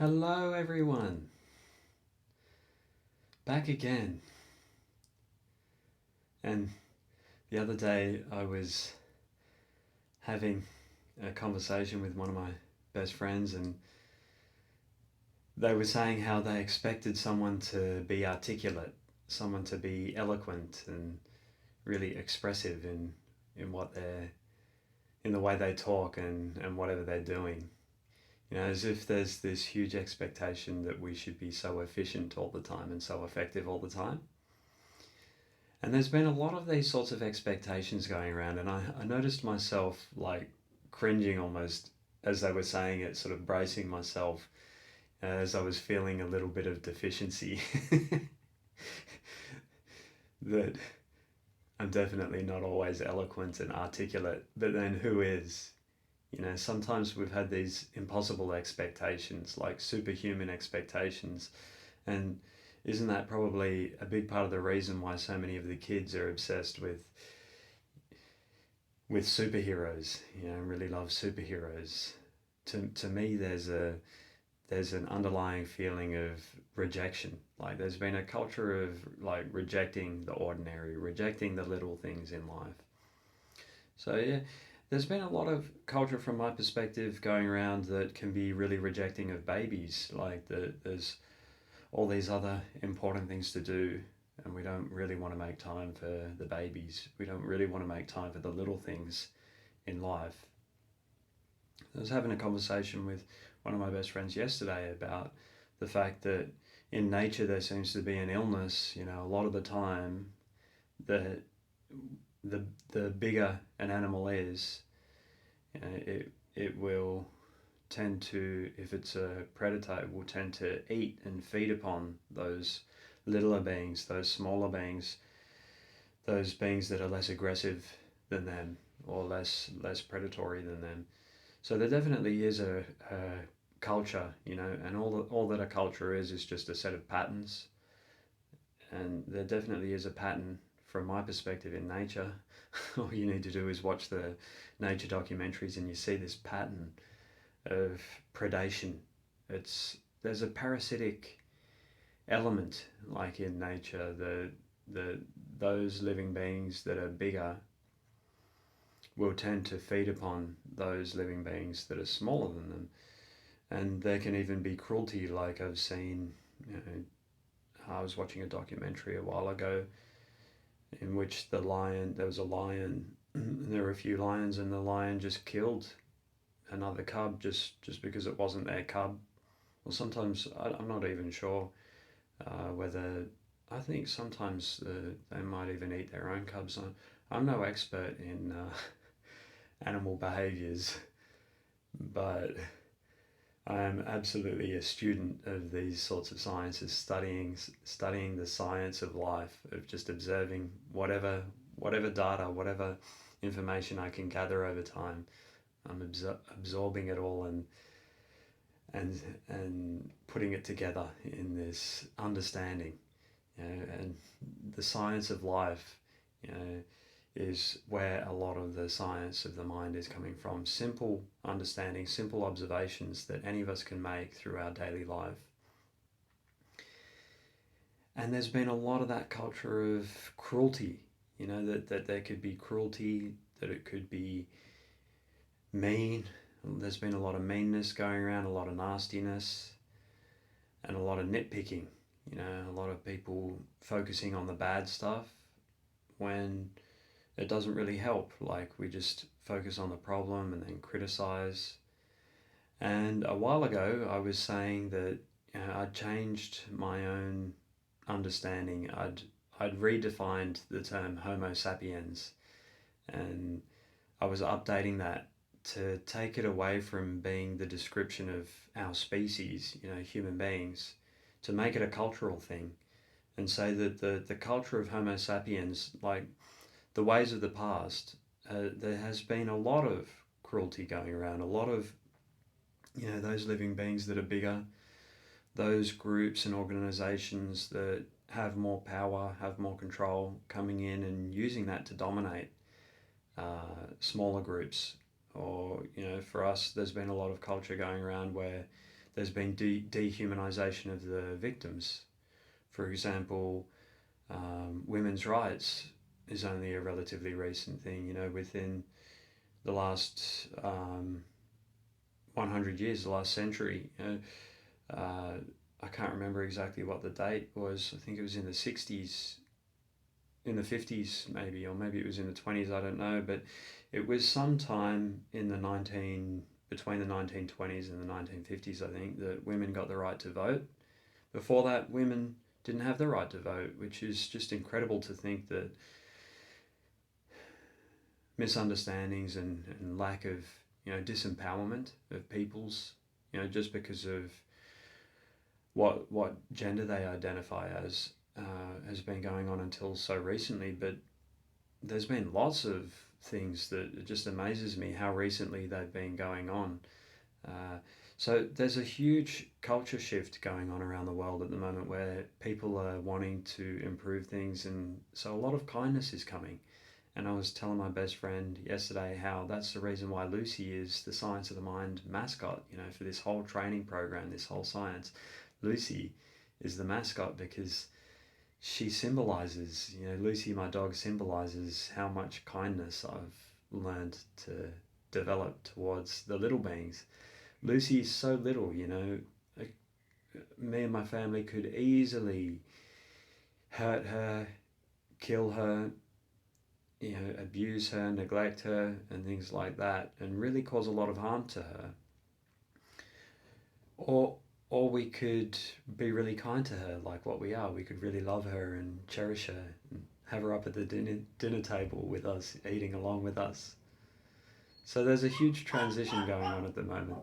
Hello, everyone. Back again. And the other day, I was having a conversation with one of my best friends, and they were saying how they expected someone to be articulate, someone to be eloquent and really expressive in what they're in the way they talk and whatever they're doing. As if there's this huge expectation that we should be so efficient all the time and so effective all the time. And there's been a lot of these sorts of expectations going around, and I noticed myself like cringing almost as they were saying it, sort of bracing myself as I was feeling a little bit of deficiency. That I'm definitely not always eloquent and articulate, but then who is? Sometimes we've had these impossible expectations, like superhuman expectations, and isn't that probably a big part of the reason why so many of the kids are obsessed with superheroes? Really love superheroes. To me, there's an underlying feeling of rejection. Like there's been a culture of like rejecting the ordinary, rejecting the little things in life. So yeah, there's been a lot of culture from my perspective going around that can be really rejecting of babies. Like there's all these other important things to do, and we don't really want to make time for the babies. We don't really want to make time for the little things in life. I was having a conversation with one of my best friends yesterday about the fact that in nature there seems to be an illness. A lot of the time, the the the bigger an animal is, it will tend to, if it's a predator, it will tend to eat and feed upon those littler beings, those smaller beings, those beings that are less aggressive than them or less predatory than them. So there definitely is a culture, and all that a culture is just a set of patterns, and there definitely is a pattern from my perspective in nature. All you need to do is watch the nature documentaries and you see this pattern of predation. There's a parasitic element like in nature. The those living beings that are bigger will tend to feed upon those living beings that are smaller than them, and there can even be cruelty. Like I've seen, I was watching a documentary a while ago in which there was a lion, and there were a few lions, and the lion just killed another cub just because it wasn't their cub. Well, sometimes I'm not even sure whether. I think sometimes they might even eat their own cubs. I'm no expert in animal behaviours, but I am absolutely a student of these sorts of sciences, studying the science of life, of just observing whatever data, whatever information I can gather over time. I'm absorbing it all and putting it together in this understanding. And the science of life, is where a lot of the science of the mind is coming from. Simple understanding, simple observations that any of us can make through our daily life. And there's been a lot of that culture of cruelty, that there could be cruelty, that it could be mean. There's been a lot of meanness going around, a lot of nastiness, and a lot of nitpicking. A lot of people focusing on the bad stuff when it doesn't really help. Like we just focus on the problem and then criticize. And a while ago, I was saying that I'd changed my own understanding. I'd redefined the term Homo sapiens, and I was updating that to take it away from being the description of our species, human beings, to make it a cultural thing, and say that the culture of Homo sapiens, like the ways of the past, there has been a lot of cruelty going around, a lot of, those living beings that are bigger, those groups and organizations that have more power, have more control, coming in and using that to dominate smaller groups. Or, for us, there's been a lot of culture going around where there's been dehumanization of the victims. For example, women's rights is only a relatively recent thing. You know, within the last 100 years, the last century. You know, I can't remember exactly what the date was. I think it was in the 60s, in the 50s maybe, or maybe it was in the 20s, I don't know. But it was sometime in the between the 1920s and the 1950s, I think, that women got the right to vote. Before that, women didn't have the right to vote, which is just incredible to think that misunderstandings and lack of, you know, disempowerment of peoples, you know, just because of what gender they identify as, has been going on until so recently. But there's been lots of things that it just amazes me how recently they've been going on. Uh, so there's a huge culture shift going on around the world at the moment where people are wanting to improve things, and so a lot of kindness is coming. And I was telling my best friend yesterday how that's the reason why Lucy is the Science of the Mind mascot, you know, for this whole training program, this whole science. Lucy is the mascot because she symbolizes, you know, Lucy, my dog, symbolizes how much kindness I've learned to develop towards the little beings. Lucy is so little, you know, me and my family could easily hurt her, kill her, you know, abuse her, neglect her, and things like that, and really cause a lot of harm to her. Or, or we could be really kind to her, like what we are. We could really love her and cherish her, and have her up at the dinner table with us, eating along with us. So there's a huge transition going on at the moment.